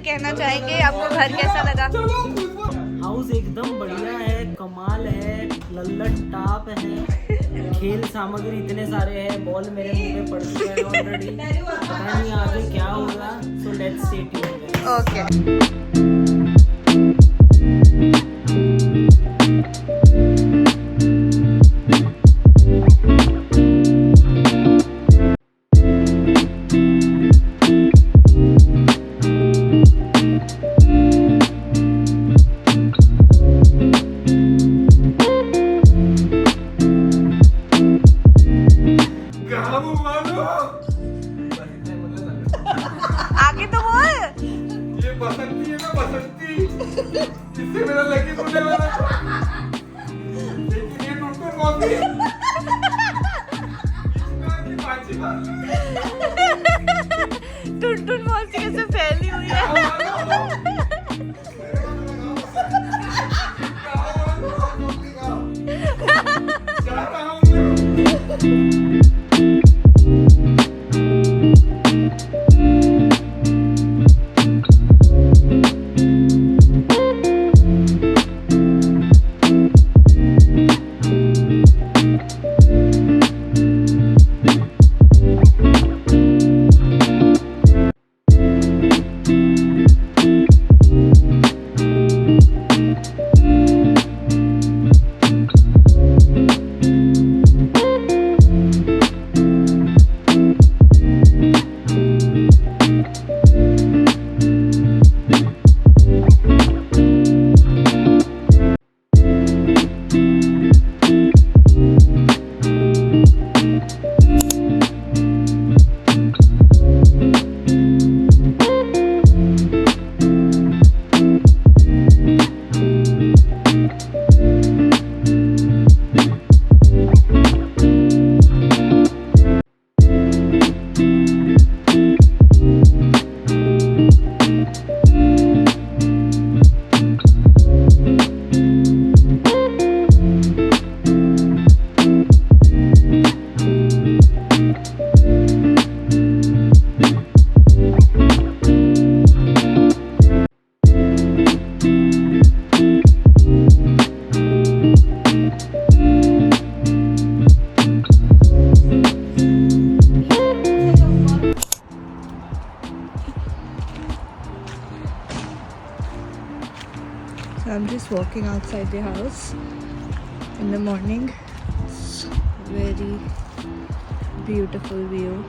कहना चाहेंगे, आपको घर कैसा लगा? हाउस एकदम बढ़िया है, कमाल है, लल्लट टाप है, खेल सामग्री इतने सारे हैं, बॉल मेरे मुंह पे पड़ चुका है ऑलरेडी, पता नहीं आगे क्या होगा, so let's stay tuned. Okay. आगे तो बोल। ये बसंती है ना, बसंती इससे मेरा लकी होने वाला था, लेकिन ये टुटुन मौसी टुनटुन मौसी कैसे फैली हुई है। So I'm just walking outside the house in the morning. It's very beautiful view.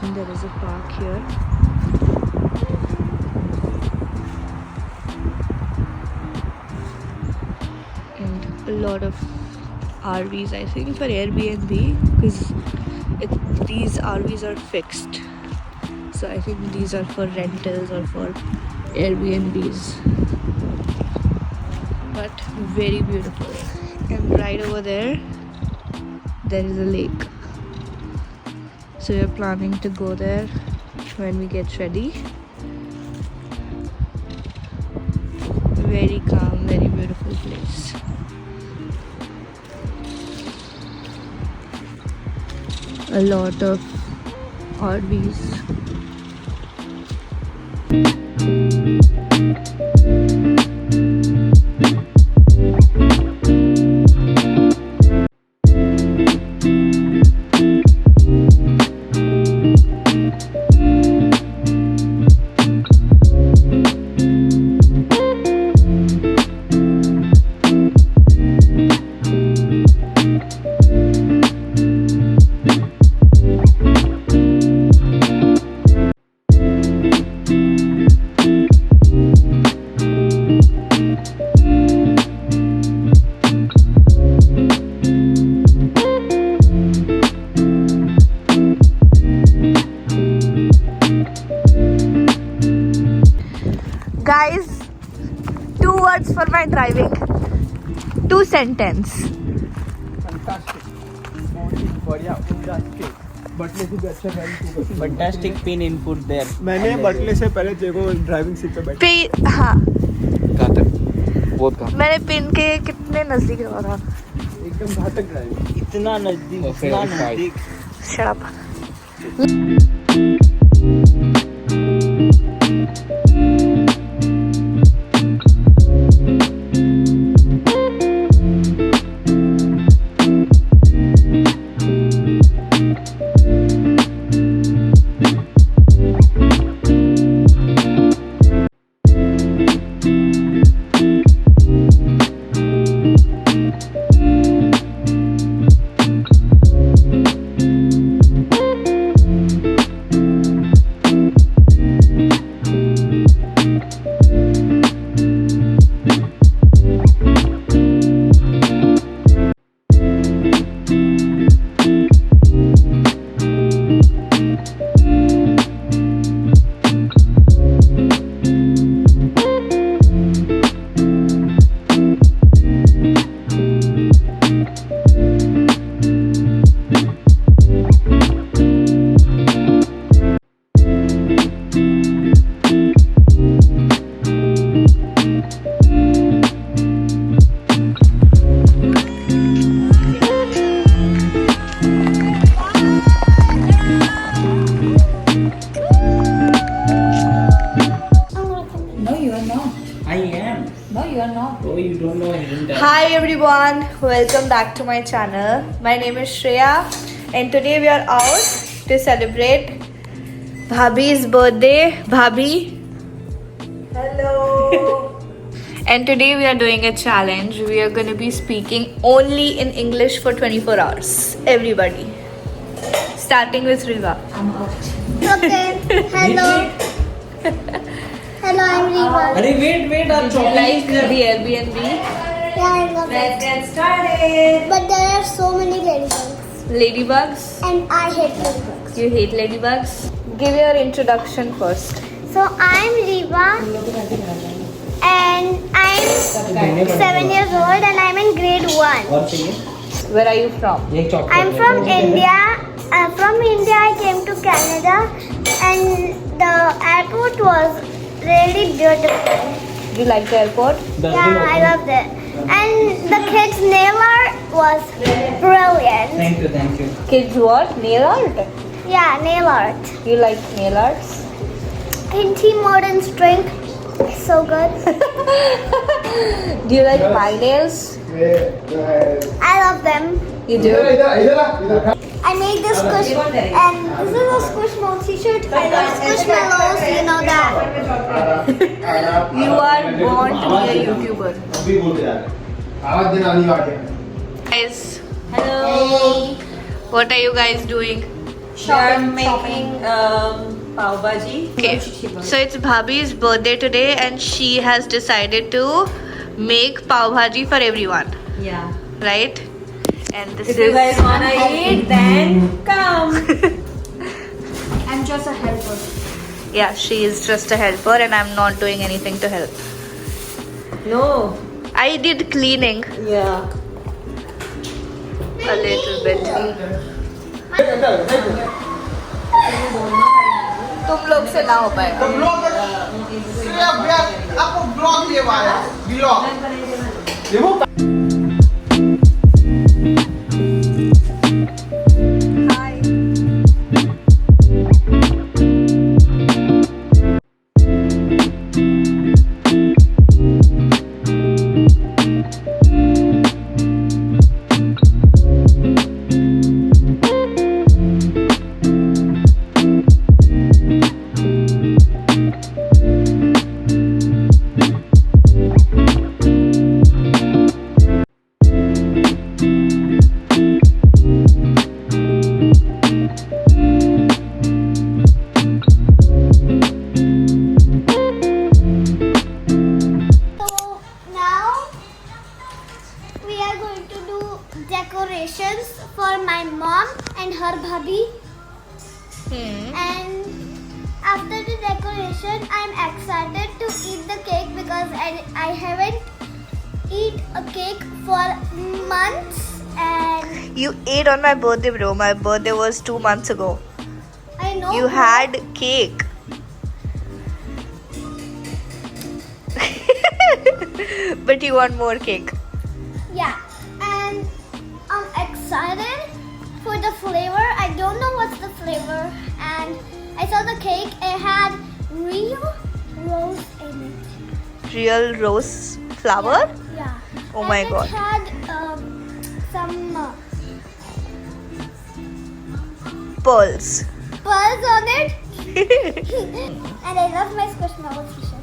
And there is a park here. And a lot of RVs, I think, for Airbnb, because these RVs are fixed. So I think these are for rentals or for Airbnbs, but very beautiful. And right over there is a lake, so we're planning to go there when we get ready. Very calm, very beautiful place. A lot of RVs. my driving? 2 sentences. Fantastic, बहुत ही बढ़िया, उम्दा state. बटले से भी अच्छा driving तू कर। Fantastic pin input there. मैंने बटले से पहले देखो ड्राइविंग सीट पे बैठा। हाँ, घातक, बहुत घातक। मैंने पिन के कितने नजदीक रहा था। एकदम घातक ड्राइविंग। इतना नजदीक Shut up. Oh, you don't know anything. Hi everyone, welcome back to my channel. My name is Shreya and today we are out to celebrate Bhabhi's birthday. Bhabhi. Hello. And today we are doing a challenge. We are going to be speaking only in English for 24 hours. Everybody. Starting with Riva. Okay. Hello. Hello, I'm Reva. अरे wait, आप Do you like the Airbnb? Yeah, I love Let's it. get started. But there are so many ladybugs, Ladybugs. and I hate ladybugs. You hate ladybugs? Give your introduction first. So I'm Reva, and I'm 7 years old, and I'm in grade 1. और चाहिए Where are you from? एक chocolate I'm from India. From India, I came to Canada, and the airport was really beautiful. Do you like the airport? Yeah, I loved it. And the kids' nail art was brilliant. Thank you. Kids what? Nail art? Yeah, nail art. You like nail arts? Hinty modern string. So good. Do you like my nails? I love them. You do? I made this squish, and this is a Squishmallow t-shirt. I love Squishmallows, you know that. You are born to be a YouTuber. Guys, Hey. what are you guys doing? I'm making pav bhaji. Okay, so it's Bhabhi's birthday today and she has decided to make pav bhaji for everyone, Yeah. right? And this If you guys wanna eat, then come. I'm just a helper. yeah, she is just a helper and I'm not doing anything to help. No. I did cleaning Yeah. a little bit. तुम लोग से ना हो पाएगा. आपको blog ये वाला blog देखो decorations for my mom and her bhabhi. And after the decoration, I'm excited to eat the cake because I haven't eat a cake for months, and You ate on my birthday, bro. My birthday was 2 months ago. I know You had cake. But you want more cake. Yeah, and I'm excited for the flavor. I don't know what's the flavor, and I saw the cake. It had real rose in it. Real rose flower? Yeah. Oh and my it God. had some Pearls. pearls on it. And I love my squishmallow t-shirt.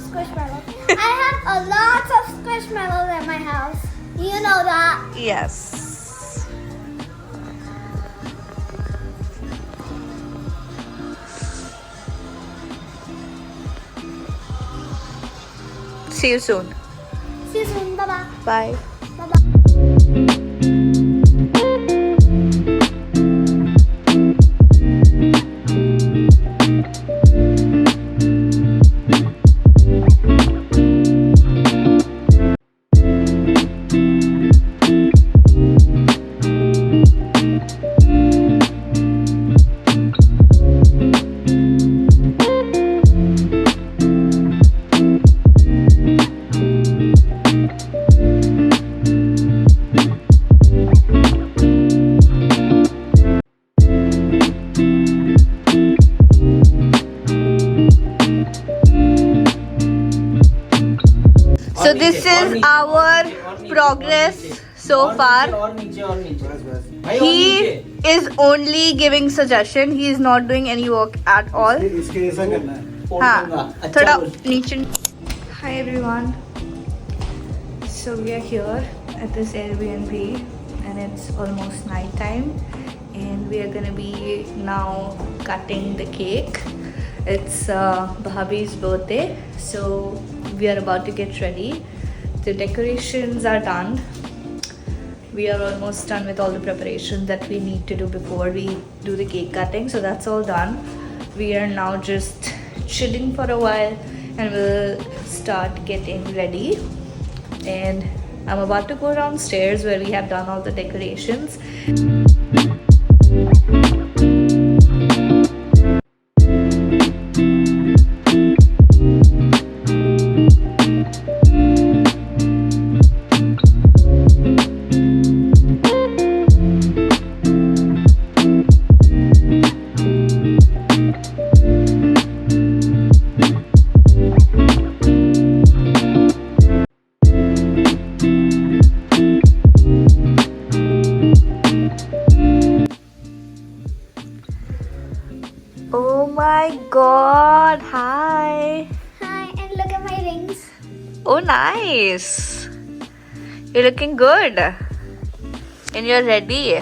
Squishmallow. I have a lot of squishmallows at my house. You know that. Yes. See you soon. See you soon. Bye-bye. Bye. Bye-bye. So this is our progress so far. और नीचे और नीचे भाई और He नीचे is only giving suggestion. He is not doing any work at all. इसके ऐसा करना है फोड़ हाँ, दूंगा अच्छा थोड़ा बोल नीचे. Hi everyone. So we are here at this Airbnb and it's almost night time and we are gonna be now cutting the cake. It's Bhabhi's birthday, so we are about to get ready. The decorations are done. We are almost done with all the preparations that we need to do before we do the cake cutting, so that's all done. We are now just chilling for a while and we'll start getting ready. And I'm about to go downstairs where we have done all the decorations. Oh my god, hi. Hi, and look at my rings. Oh, nice. You're looking good. And you're ready.